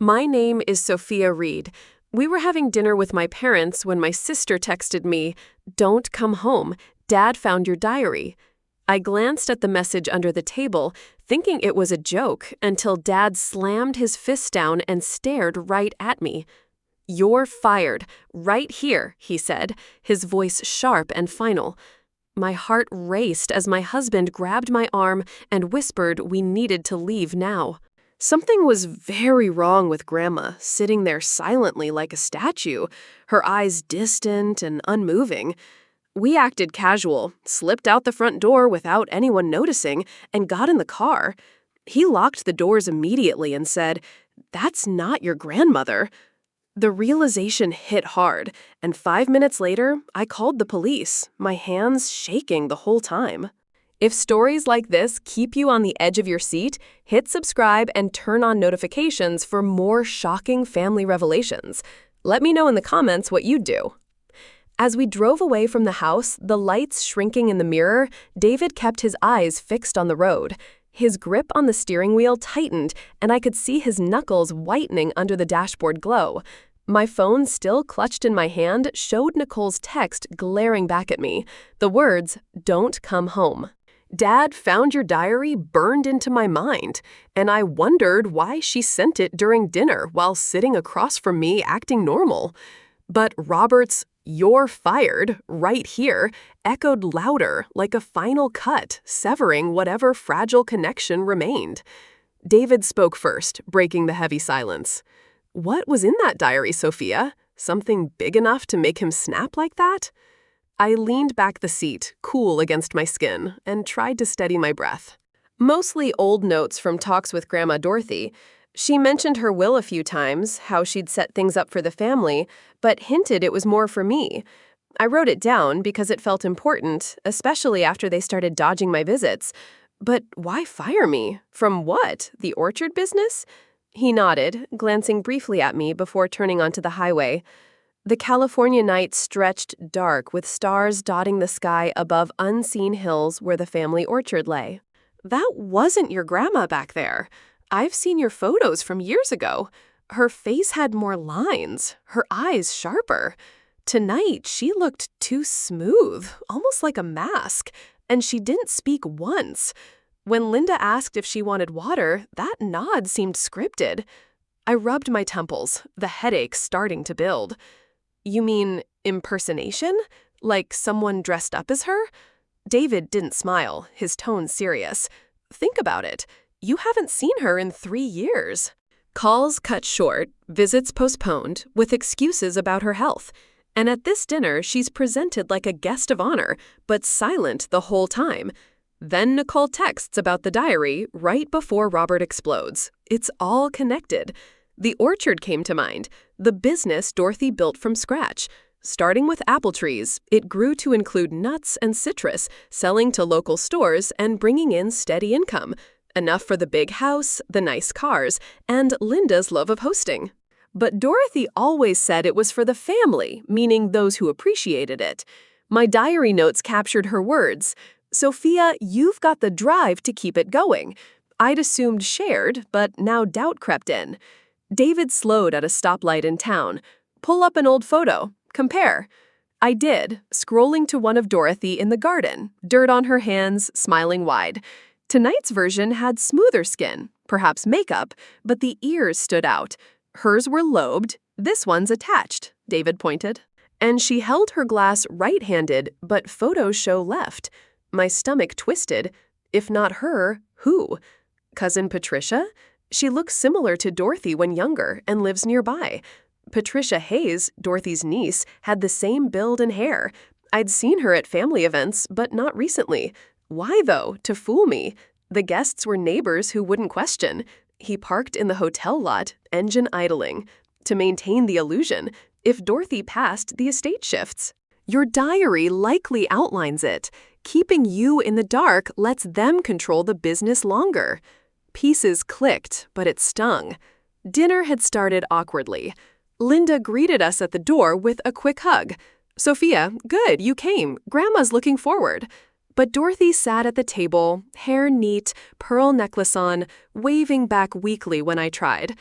My name is Sophia Reed. We were having dinner with my parents when my sister texted me, "Don't come home. Dad found your diary." I glanced at the message under the table, thinking it was a joke, until Dad slammed his fist down and stared right at me. "You're fired. Right here," he said, his voice sharp and final. My heart raced as my husband grabbed my arm and whispered we needed to leave now. Something was very wrong with Grandma, sitting there silently like a statue, her eyes distant and unmoving. We acted casual, slipped out the front door without anyone noticing, and got in the car. He locked the doors immediately and said, "That's not your grandmother." The realization hit hard, and 5 minutes later, I called the police, my hands shaking the whole time. If stories like this keep you on the edge of your seat, hit subscribe and turn on notifications for more shocking family revelations. Let me know in the comments what you'd do. As we drove away from the house, the lights shrinking in the mirror, David kept his eyes fixed on the road. His grip on the steering wheel tightened, and I could see his knuckles whitening under the dashboard glow. My phone, still clutched in my hand, showed Nicole's text glaring back at me. The words, "Don't come home." "Dad found your diary" burned into my mind, and I wondered why she sent it during dinner while sitting across from me acting normal. But Robert's "You're fired" right here echoed louder, like a final cut, severing whatever fragile connection remained. David spoke first, breaking the heavy silence. "What was in that diary, Sophia? Something big enough to make him snap like that?" I leaned back the seat, cool against my skin, and tried to steady my breath. Mostly old notes from talks with Grandma Dorothy. She mentioned her will a few times, how she'd set things up for the family, but hinted it was more for me. I wrote it down because it felt important, especially after they started dodging my visits. But why fire me? From what? The orchard business? He nodded, glancing briefly at me before turning onto the highway. The California night stretched dark with stars dotting the sky above unseen hills where the family orchard lay. "That wasn't your grandma back there. I've seen your photos from years ago. Her face had more lines, her eyes sharper. Tonight, she looked too smooth, almost like a mask, and she didn't speak once. When Linda asked if she wanted water, that nod seemed scripted." I rubbed my temples, the headache starting to build. "You mean impersonation? Like someone dressed up as her?" David didn't smile, his tone serious. "Think about it. You haven't seen her in 3 years. Calls cut short, visits postponed, with excuses about her health. And at this dinner, she's presented like a guest of honor, but silent the whole time. Then Nicole texts about the diary right before Robert explodes. It's all connected. The orchard came to mind, the business Dorothy built from scratch. Starting with apple trees, it grew to include nuts and citrus, selling to local stores and bringing in steady income. Enough for the big house, the nice cars, and Linda's love of hosting. But Dorothy always said it was for the family, meaning those who appreciated it. My diary notes captured her words. "Sophia, you've got the drive to keep it going." I'd assumed shared, but now doubt crept in. David slowed at a stoplight in town. "Pull up an old photo. Compare." I did, scrolling to one of Dorothy in the garden, dirt on her hands, smiling wide. Tonight's version had smoother skin, perhaps makeup, but the ears stood out. Hers were lobed, this one's attached, David pointed. And she held her glass right-handed, but photos show left. My stomach twisted. If not her, who? Cousin Patricia? She looks similar to Dorothy when younger and lives nearby. Patricia Hayes, Dorothy's niece, had the same build and hair. I'd seen her at family events, but not recently. Why, though, to fool me? The guests were neighbors who wouldn't question. He parked in the hotel lot, engine idling. To maintain the illusion, if Dorothy passed, the estate shifts. Your diary likely outlines it. Keeping you in the dark lets them control the business longer. Pieces clicked, but it stung. Dinner had started awkwardly. Linda greeted us at the door with a quick hug. "Sophia, good, you came. Grandma's looking forward." But Dorothy sat at the table, hair neat, pearl necklace on, waving back weakly when I tried.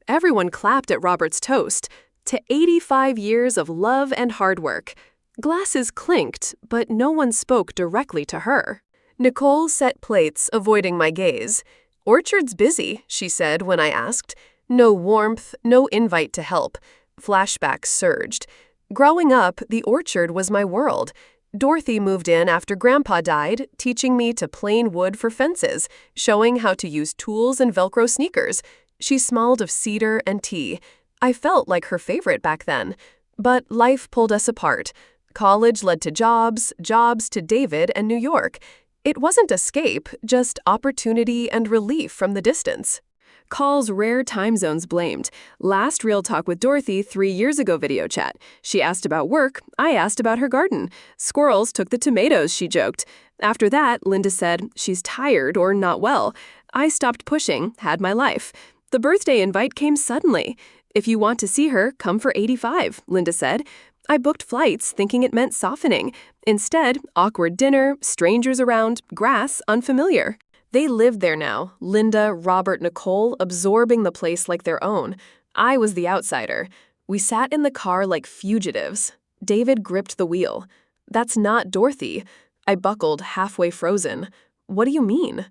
Everyone clapped at Robert's toast. To 85 years of love and hard work. Glasses clinked, but no one spoke directly to her. Nicole set plates, avoiding my gaze. "Orchard's busy," she said when I asked. No warmth, no invite to help. Flashbacks surged. Growing up, the orchard was my world. Dorothy moved in after Grandpa died, teaching me to plane wood for fences, showing how to use tools and Velcro sneakers. She smelled of cedar and tea. I felt like her favorite back then. But life pulled us apart. College led to jobs, jobs to David and New York. It wasn't escape, just opportunity and relief from the distance. Calls rare time zones blamed. Last real talk with Dorothy 3 years ago video chat. She asked about work, I asked about her garden. Squirrels took the tomatoes, she joked. After that, Linda said she's tired or not well. I stopped pushing, had my life. The birthday invite came suddenly. If you want to see her, come for 85, Linda said. I booked flights thinking it meant softening. Instead, awkward dinner, strangers around, grass unfamiliar. They lived there now, Linda, Robert, Nicole, absorbing the place like their own. I was the outsider. We sat in the car like fugitives. David gripped the wheel. "That's not Dorothy." I buckled, halfway frozen. "What do you mean?"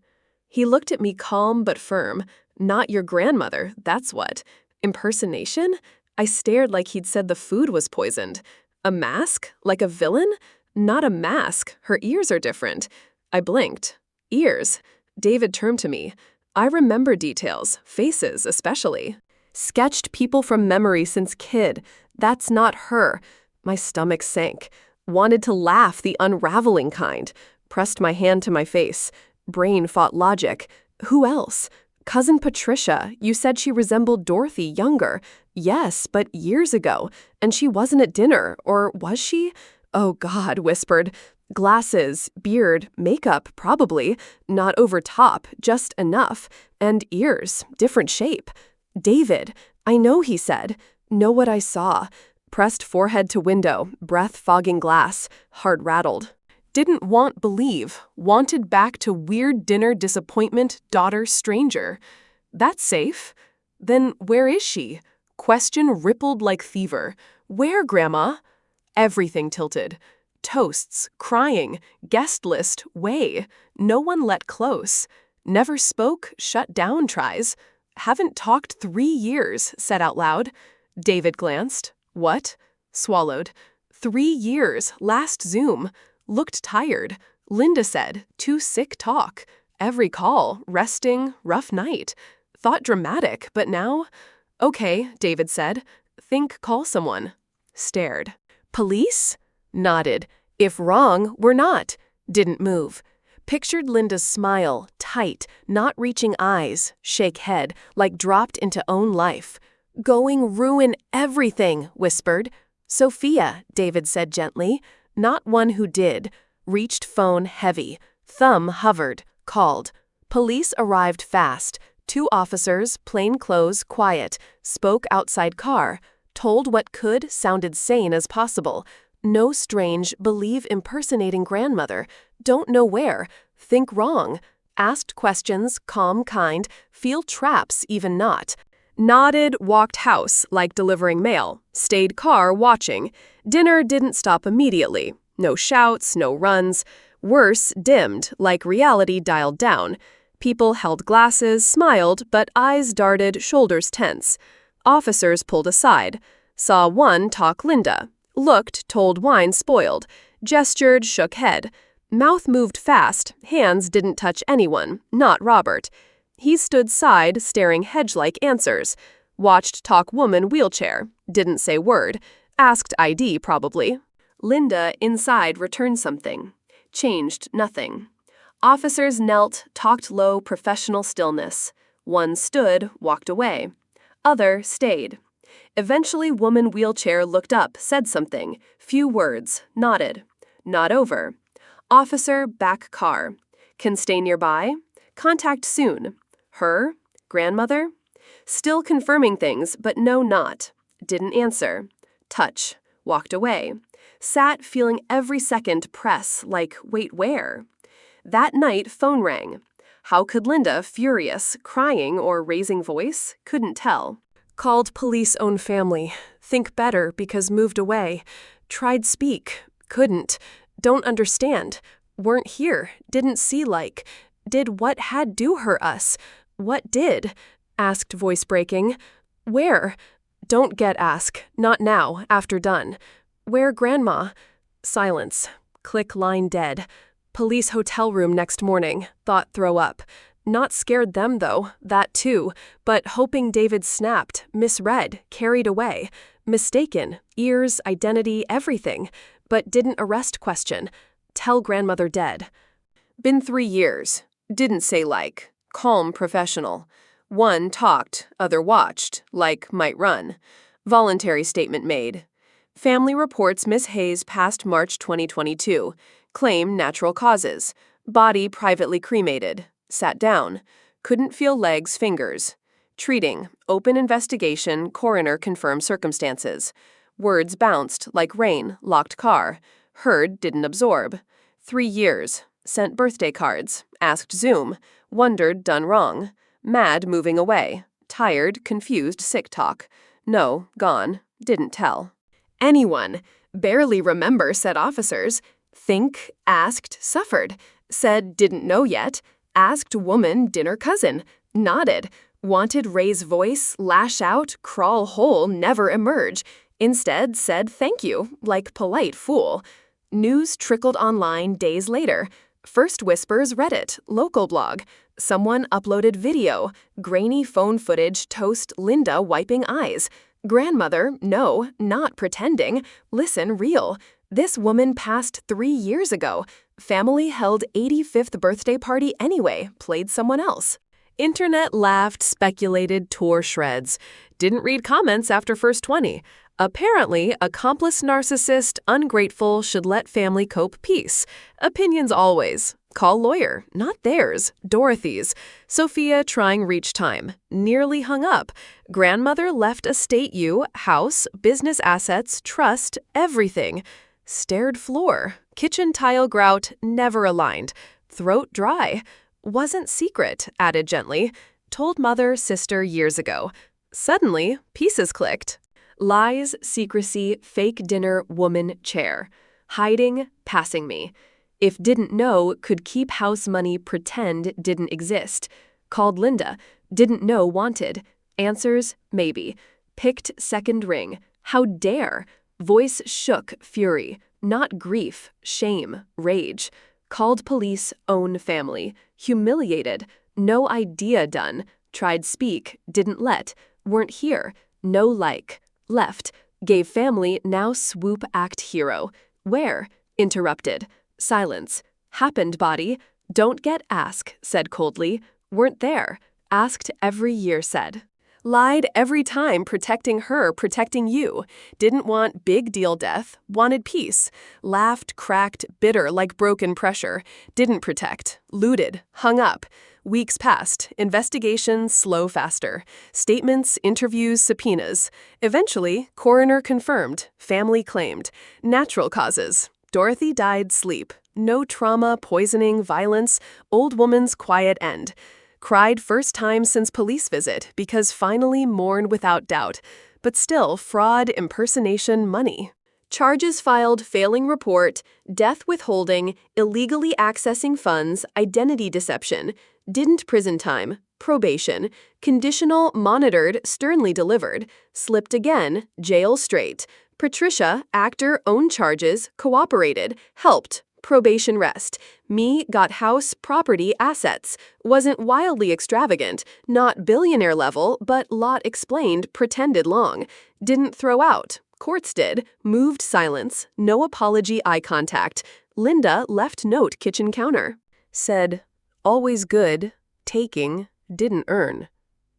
He looked at me calm but firm. "Not your grandmother, that's what." Impersonation? I stared like he'd said the food was poisoned. A mask? Like a villain? Not a mask. Her ears are different. I blinked. Ears. David turned to me. I remember details, faces especially. Sketched people from memory since kid. That's not her. My stomach sank. Wanted to laugh, the unraveling kind. Pressed my hand to my face. Brain fought logic. Who else? Cousin Patricia, you said she resembled Dorothy younger. Yes, but years ago. And she wasn't at dinner, or was she? Oh God, whispered. Glasses, beard, makeup, probably. Not over top, just enough. And ears, different shape. David, I know, he said. Know what I saw. Pressed forehead to window, breath fogging glass, heart rattled. Didn't want believe, wanted back to weird dinner disappointment, daughter stranger. That's safe. Then where is she? Question rippled like fever. Where, Grandma? Everything tilted. Toasts, crying, guest list, way. No one let close. Never spoke, shut down tries. Haven't talked 3 years, said out loud. David glanced. What? Swallowed. 3 years, last Zoom. Looked tired. Linda said, too sick talk. Every call, resting, rough night. Thought dramatic, but now? Okay, David said. Think call someone. Stared. Police? Nodded. If wrong, we're not. Didn't move. Pictured Linda's smile, tight, not reaching eyes, shake head, like dropped into own life. Going ruin everything, whispered. Sophia, David said gently. Not one who did. Reached phone heavy. Thumb hovered. Called. Police arrived fast. 2 officers, plain clothes, quiet. Spoke outside car. Told what could, sounded sane as possible. No strange, believe impersonating grandmother. Don't know where. Think wrong. Asked questions, calm, kind. Feel traps, even not. Nodded, walked house, like delivering mail. Stayed car, watching. Dinner didn't stop immediately. No shouts, no runs. Worse, dimmed, like reality dialed down. People held glasses, smiled, but eyes darted, shoulders tense. Officers pulled aside. Saw one talk Linda. Looked, told wine spoiled. Gestured, shook head. Mouth moved fast, hands didn't touch anyone, not Robert. He stood side, staring hedge-like answers. Watched talk woman wheelchair. Didn't say word. Asked ID, probably. Linda, inside, returned something. Changed nothing. Officers knelt, talked low, professional stillness. One stood, walked away. Other stayed. Eventually, woman wheelchair looked up, said something. Few words. Nodded. Not over. Officer, back car. Can stay nearby? Contact soon. Her? Grandmother? Still confirming things, but no, not. Didn't answer. Touch. Walked away. Sat feeling every second press, like, wait, where? That night, phone rang. How could Linda, furious, crying, or raising voice? Couldn't tell. Called police own family. Think better because moved away. Tried speak. Couldn't. Don't understand. Weren't here. Didn't see like. Did what had do her us? What did? Asked voice breaking. Where? Don't get ask. Not now. After done. Where grandma? Silence. Click line dead. Police hotel room next morning. Thought throw up. Not scared them though, that too, but hoping David snapped, misread, carried away. Mistaken, ears, identity, everything. But didn't arrest question. Tell grandmother dead. Been 3 years. Didn't say like. Calm professional. One talked, other watched, like might run. Voluntary statement made. Family reports Miss Hayes passed March 2022. Claim natural causes. Body privately cremated. Sat down. Couldn't feel legs, fingers. Treating. Open investigation. Coroner confirmed circumstances. Words bounced like rain. Locked car. Heard, didn't absorb. 3 years. Sent birthday cards. Asked Zoom. Wondered, done wrong. Mad, moving away. Tired, confused, sick talk. No, gone. Didn't tell. Anyone. Barely remember, said officers. Think, asked, suffered. Said didn't know yet. Asked woman, dinner cousin. Nodded. Wanted raise voice, lash out, crawl whole, never emerge. Instead said thank you, like polite fool. News trickled online days later. First whispers Reddit, local blog. Someone uploaded video. Grainy phone footage toast Linda wiping eyes. Grandmother, no, not pretending. Listen, real. This woman passed 3 years ago. Family held 85th birthday party anyway, played someone else. Internet laughed, speculated, tore shreds. Didn't read comments after first 20. Apparently, accomplice narcissist, ungrateful, should let family cope peace. Opinions always. Call lawyer, not theirs, Dorothy's. Sophia trying reach time. Nearly hung up. Grandmother left estate you, house, business assets, trust, everything. Stared floor. Kitchen tile grout, never aligned. Throat dry. Wasn't secret, added gently. Told mother, sister years ago. Suddenly, pieces clicked. Lies, secrecy, fake dinner, woman, chair. Hiding, passing me. If didn't know, could keep house money, pretend didn't exist. Called Linda. Didn't know, wanted. Answers, maybe. Picked second ring. How dare? Voice shook, fury. Not grief, shame, rage. Called police, own family. Humiliated. No idea done. Tried speak, didn't let. Weren't here. No like. Left. Gave family, now swoop act hero. Where? Interrupted. Silence. Happened body. Don't get ask, said coldly. Weren't there. Asked every year said. Lied every time protecting her, protecting you. Didn't want big deal death, wanted peace. Laughed, cracked, bitter like broken pressure. Didn't protect. Looted, hung up. Weeks passed. Investigations slow faster. Statements, interviews, subpoenas. Eventually, coroner confirmed. Family claimed. Natural causes. Dorothy died sleep. No trauma, poisoning, violence. Old woman's quiet end. Cried first time since police visit because finally mourn without doubt. But still, fraud, impersonation, money. Charges filed, failing report, death withholding, illegally accessing funds, identity deception. Didn't prison time, probation, conditional, monitored, sternly delivered. Slipped again, jail straight. Patricia, actor, own charges, cooperated, helped. Probation rest. Me got house, property, assets. Wasn't wildly extravagant, not billionaire level, but lot explained, pretended long. Didn't throw out. Courts did. Moved silence. No apology, eye contact. Linda left note kitchen counter. Said, always good. Taking. Didn't earn.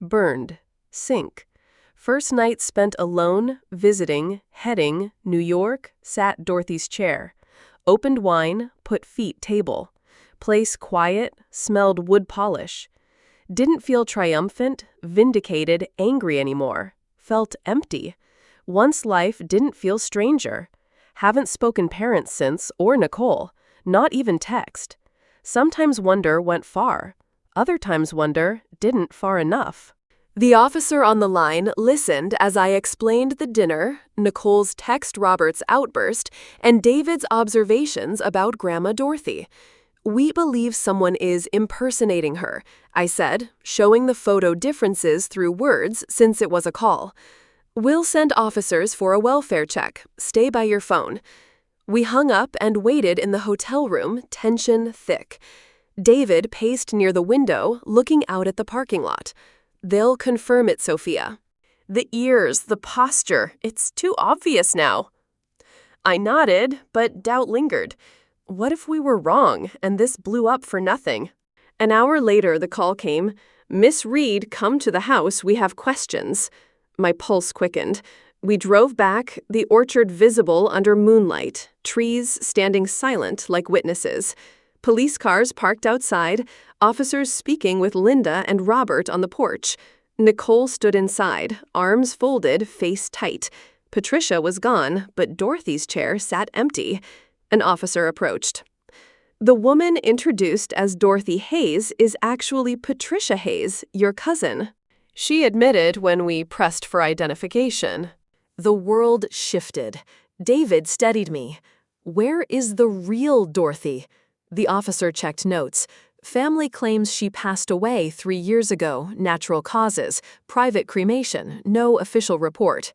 Burned. Sink. First night spent alone, visiting, heading, New York, sat Dorothy's chair. Opened wine, put feet table. Place quiet, smelled wood polish. Didn't feel triumphant, vindicated, angry anymore. Felt empty. Once life didn't feel stranger. Haven't spoken parents since, or Nicole. Not even text. Sometimes wonder went far. Other times wonder didn't far enough. The officer on the line listened as I explained the dinner, Nicole's text Robert's outburst, and David's observations about Grandma Dorothy. We believe someone is impersonating her, I said, showing the photo differences through words since it was a call. We'll send officers for a welfare check. Stay by your phone. We hung up and waited in the hotel room, tension thick. David paced near the window, looking out at the parking lot. They'll confirm it, Sophia. The ears, the posture, it's too obvious now. I nodded, but doubt lingered. What if we were wrong, and this blew up for nothing? An hour later, the call came. Miss Reed, come to the house, we have questions. My pulse quickened. We drove back, the orchard visible under moonlight, trees standing silent like witnesses. Police cars parked outside, officers speaking with Linda and Robert on the porch. Nicole stood inside, arms folded, face tight. Patricia was gone, but Dorothy's chair sat empty. An officer approached. The woman introduced as Dorothy Hayes is actually Patricia Hayes, your cousin. She admitted when we pressed for identification. The world shifted. David steadied me. Where is the real Dorothy? The officer checked notes. Family claims she passed away 3 years ago, natural causes, private cremation, no official report.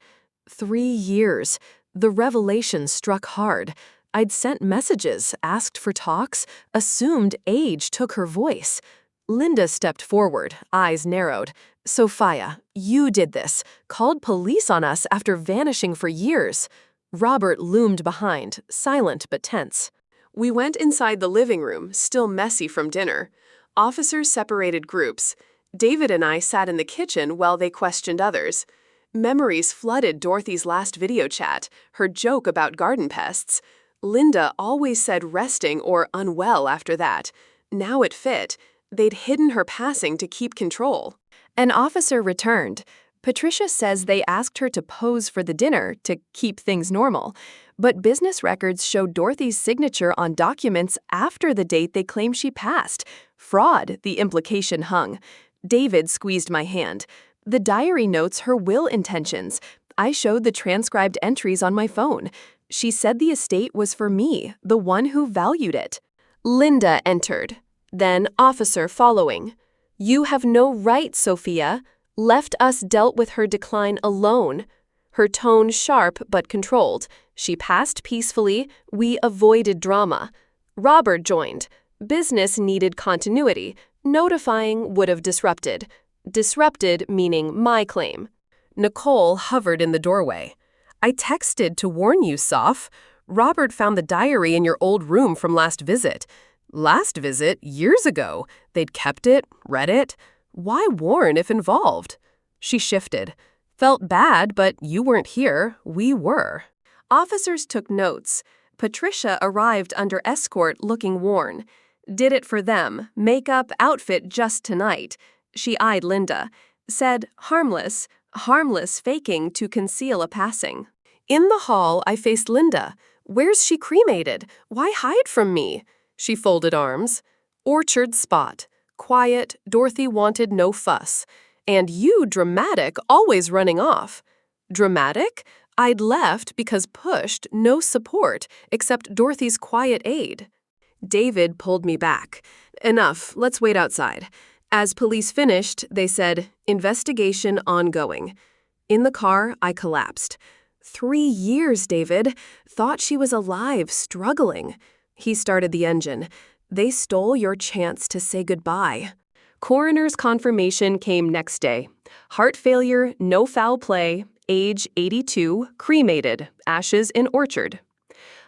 3 years. The revelation struck hard. I'd sent messages, asked for talks, assumed age took her voice. Linda stepped forward, eyes narrowed. Sophia, you did this, called police on us after vanishing for years. Robert loomed behind, silent but tense. We went inside the living room, still messy from dinner. Officers separated groups. David and I sat in the kitchen while they questioned others. Memories flooded Dorothy's last video chat, her joke about garden pests. Linda always said resting or unwell after that. Now it fit. They'd hidden her passing to keep control. An officer returned. Patricia says they asked her to pose for the dinner to keep things normal. But business records show Dorothy's signature on documents after the date they claim she passed. Fraud, the implication hung. David squeezed my hand. The diary notes her will intentions. I showed the transcribed entries on my phone. She said the estate was for me, the one who valued it. Linda entered. Then officer following. You have no right, Sophia. Left us dealt with her decline alone. Her tone sharp but controlled. She passed peacefully. We avoided drama. Robert joined. Business needed continuity. Notifying would have disrupted. Disrupted meaning my claim. Nicole hovered in the doorway. I texted to warn you, Soph. Robert found the diary in your old room from last visit. Last visit, years ago. They'd kept it, read it. Why warn if involved? She shifted. Felt bad, but you weren't here. We were. Officers took notes. Patricia arrived under escort looking worn. Did it for them. Makeup, outfit just tonight. She eyed Linda. Said, harmless faking to conceal a passing. In the hall, I faced Linda. Where's she cremated? Why hide from me? She folded arms. Orchard spot. Quiet, Dorothy wanted no fuss. And you, dramatic, always running off. Dramatic? I'd left because pushed, no support, except Dorothy's quiet aid. David pulled me back. Enough, let's wait outside. As police finished, they said, investigation ongoing. In the car, I collapsed. 3 years, David. Thought she was alive, struggling. He started the engine. They stole your chance to say goodbye. Coroner's confirmation came next day. Heart failure, no foul play, age 82, cremated, ashes in orchard.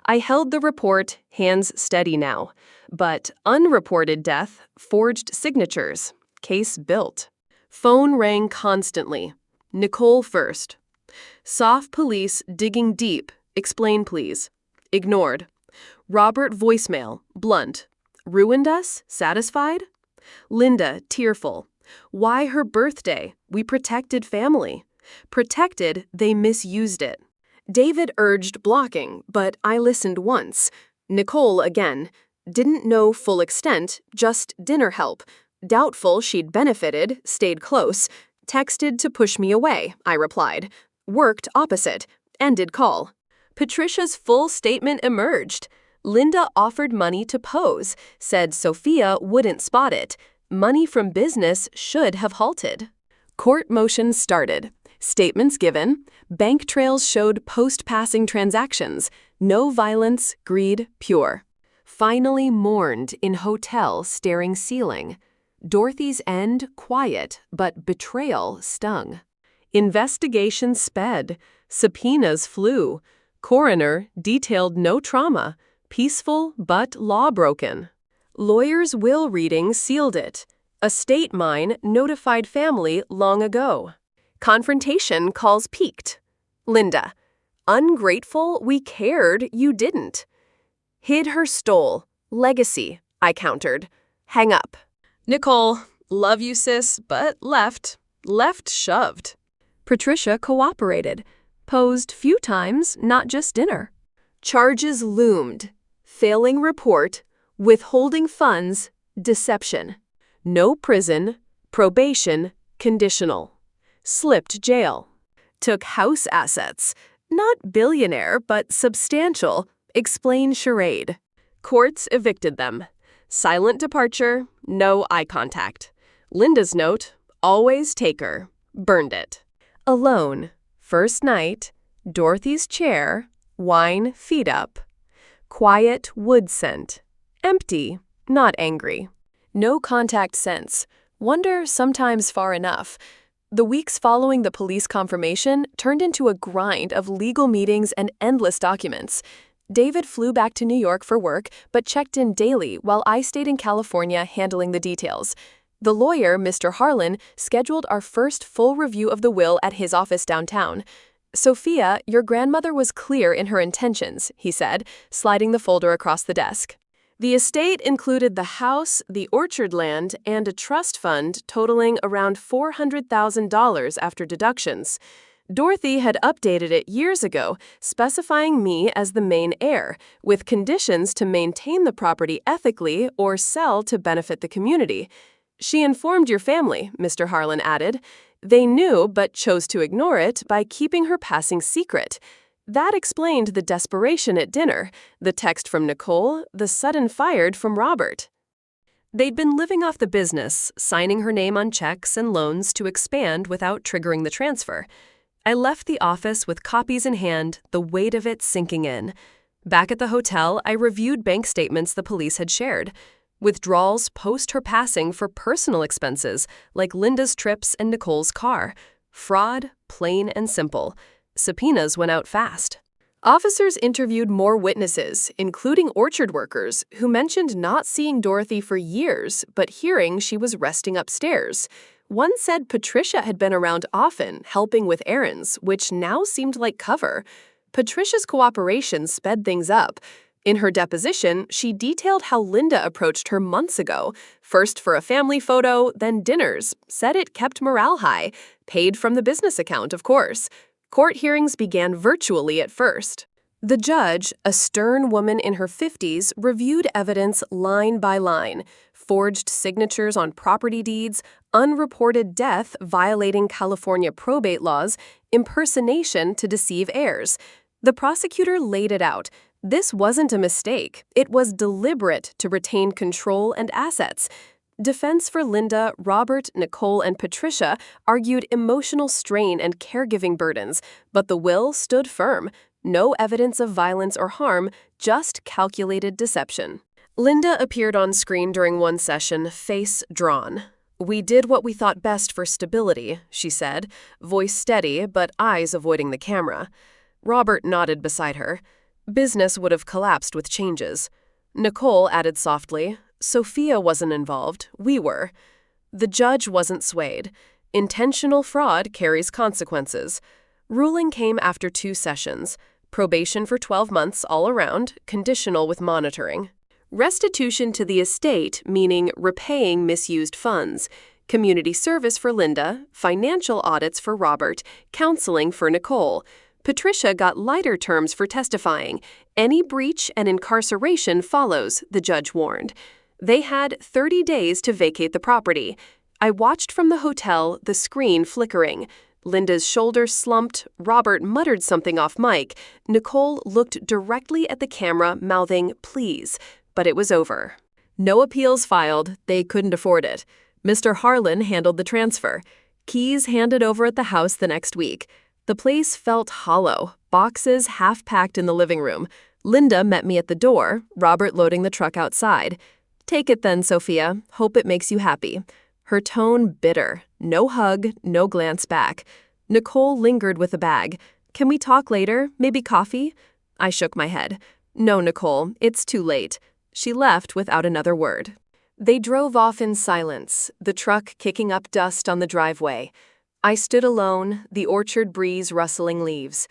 I held the report, hands steady now. But unreported death, forged signatures, case built. Phone rang constantly. Nicole first. Soft police digging deep, explain please. Ignored. Robert voicemail, blunt. Ruined us? Satisfied? Linda, tearful. Why her birthday? We protected family. Protected, they misused it. David urged blocking, but I listened once. Nicole again. Didn't know full extent, just dinner help. Doubtful she'd benefited, stayed close. Texted to push me away, I replied. Worked opposite. Ended call. Patricia's full statement emerged. Linda offered money to pose, said Sophia wouldn't spot it. Money from business should have halted. Court motion started. Statements given. Bank trails showed post-passing transactions. No violence, greed, pure. Finally mourned in hotel staring ceiling. Dorothy's end quiet, but betrayal stung. Investigation sped. Subpoenas flew. Coroner detailed no trauma. Peaceful but law-broken. Lawyer's will reading sealed it. Estate mine notified family long ago. Confrontation calls peaked. Linda. Ungrateful, we cared, you didn't. Hid her stole. Legacy, I countered. Hang up. Nicole. Love you, sis, but left. Left shoved. Patricia cooperated. Posed few times, not just dinner. Charges loomed. Failing report. Withholding funds. Deception. No prison. Probation. Conditional. Slipped jail. Took house assets. Not billionaire, but substantial. Explain charade. Courts evicted them. Silent departure. No eye contact. Linda's note. Always take her. Burned it. Alone. First night. Dorothy's chair. Wine feet up. Quiet wood scent. Empty. Not angry. No contact sense. Wonder sometimes far enough. The weeks following the police confirmation turned into a grind of legal meetings and endless documents. David flew back to New York for work, but checked in daily while I stayed in California handling the details. The lawyer, Mr. Harlan, scheduled our first full review of the will at his office downtown. Sophia, your grandmother was clear in her intentions, he said, sliding the folder across the desk. The estate included the house, the orchard land, and a trust fund totaling around $400,000 after deductions. Dorothy had updated it years ago, specifying me as the main heir, with conditions to maintain the property ethically or sell to benefit the community. She informed your family, Mr. Harlan added. They knew but chose to ignore it by keeping her passing secret. That explained the desperation at dinner, the text from Nicole, the sudden fired from Robert. They'd been living off the business, signing her name on checks and loans to expand without triggering the transfer. I left the office with copies in hand, the weight of it sinking in. Back at the hotel, I reviewed bank statements the police had shared. Withdrawals post her passing for personal expenses, like Linda's trips and Nicole's car. Fraud, plain and simple. Subpoenas went out fast. Officers interviewed more witnesses, including orchard workers, who mentioned not seeing Dorothy for years, but hearing she was resting upstairs. One said Patricia had been around often, helping with errands, which now seemed like cover. Patricia's cooperation sped things up. In her deposition, she detailed how Linda approached her months ago, first for a family photo, then dinners, said it kept morale high, paid from the business account, of course. Court hearings began virtually at first. The judge, a stern woman in her 50s, reviewed evidence line by line, forged signatures on property deeds, unreported death violating California probate laws, impersonation to deceive heirs. The prosecutor laid it out. This wasn't a mistake. It was deliberate to retain control and assets. Defense for Linda, Robert, Nicole, and Patricia argued emotional strain and caregiving burdens, but the will stood firm. No evidence of violence or harm, just calculated deception. Linda appeared on screen during one session, face drawn. "We did what we thought best for stability," she said, voice steady but eyes avoiding the camera. Robert nodded beside her. Business would have collapsed with changes. Nicole added softly, "Sophia wasn't involved, we were." The judge wasn't swayed. Intentional fraud carries consequences. Ruling came after 2 sessions. Probation for 12 months all around, conditional with monitoring. Restitution to the estate, meaning repaying misused funds. Community service for Linda, financial audits for Robert, counseling for Nicole. Patricia got lighter terms for testifying. Any breach and incarceration follows, the judge warned. They had 30 days to vacate the property. I watched from the hotel, the screen flickering. Linda's shoulders slumped, Robert muttered something off mic, Nicole looked directly at the camera, mouthing, "Please," but it was over. No appeals filed, they couldn't afford it. Mr. Harlan handled the transfer. Keys handed over at the house the next week. The place felt hollow, boxes half-packed in the living room. Linda met me at the door, Robert loading the truck outside. "Take it then, Sophia. Hope it makes you happy." Her tone bitter. No hug, no glance back. Nicole lingered with the bag. "Can we talk later? Maybe coffee?" I shook my head. "No, Nicole, it's too late." She left without another word. They drove off in silence, the truck kicking up dust on the driveway. I stood alone, the orchard breeze rustling leaves.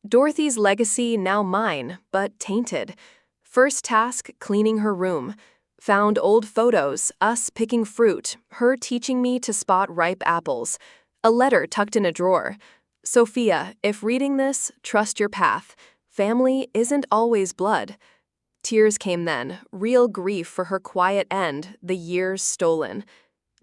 Dorothy's legacy now mine, but tainted. First task, cleaning her room. Found old photos, us picking fruit, her teaching me to spot ripe apples. A letter tucked in a drawer. "Sophia, if reading this, trust your path. Family isn't always blood." Tears came then, real grief for her quiet end, the years stolen.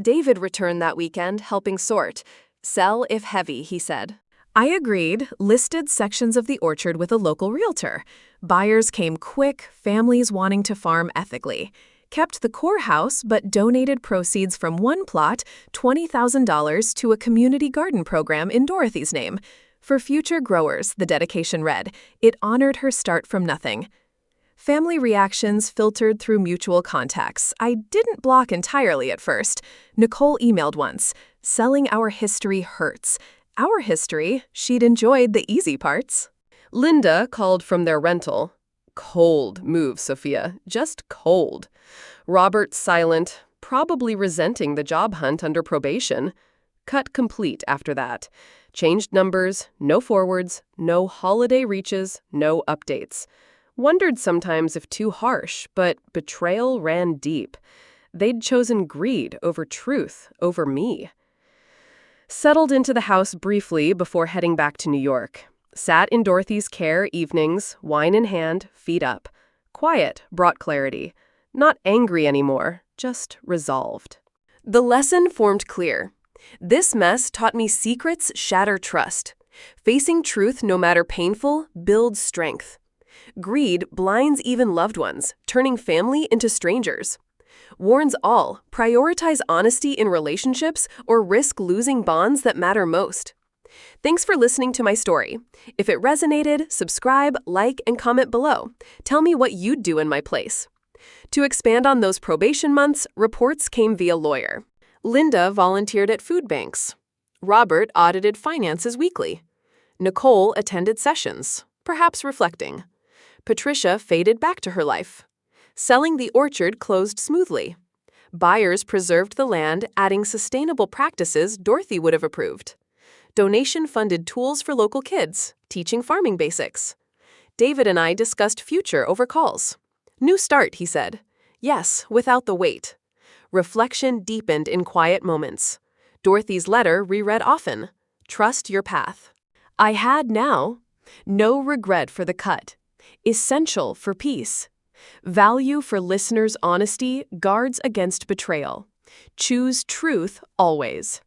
David returned that weekend, helping sort. "Sell if heavy," he said. I agreed, listed sections of the orchard with a local realtor. Buyers came quick, families wanting to farm ethically. Kept the core house, but donated proceeds from one plot, $20,000, to a community garden program in Dorothy's name. For future growers, the dedication read, it honored her start from nothing. Family reactions filtered through mutual contacts. I didn't block entirely at first. Nicole emailed once, "Selling our history hurts." Our history, she'd enjoyed the easy parts. Linda called from their rental. Cold move, Sophia, just cold. Robert silent, probably resenting the job hunt under probation. Cut complete after that. Changed numbers, no forwards, no holiday reaches, no updates. Wondered sometimes if too harsh, but betrayal ran deep. They'd chosen greed over truth, over me. Settled into the house briefly before heading back to New York. Sat in Dorothy's care evenings, wine in hand, feet up. Quiet brought clarity. Not angry anymore, just resolved. The lesson formed clear. This mess taught me secrets shatter trust. Facing truth, no matter painful, builds strength. Greed blinds even loved ones, turning family into strangers. Warns all, prioritize honesty in relationships or risk losing bonds that matter most. Thanks for listening to my story. If it resonated, subscribe, like, and comment below. Tell me what you'd do in my place. To expand on those probation months, reports came via lawyer. Linda volunteered at food banks. Robert audited finances weekly. Nicole attended sessions, perhaps reflecting. Patricia faded back to her life. Selling the orchard closed smoothly. Buyers preserved the land, adding sustainable practices Dorothy would have approved. Donation-funded tools for local kids, teaching farming basics. David and I discussed future over calls. New start, he said. Yes, without the weight. Reflection deepened in quiet moments. Dorothy's letter reread often. Trust your path. I had now no regret for the cut. Essential for peace. Value for listeners' honesty guards against betrayal. Choose truth always.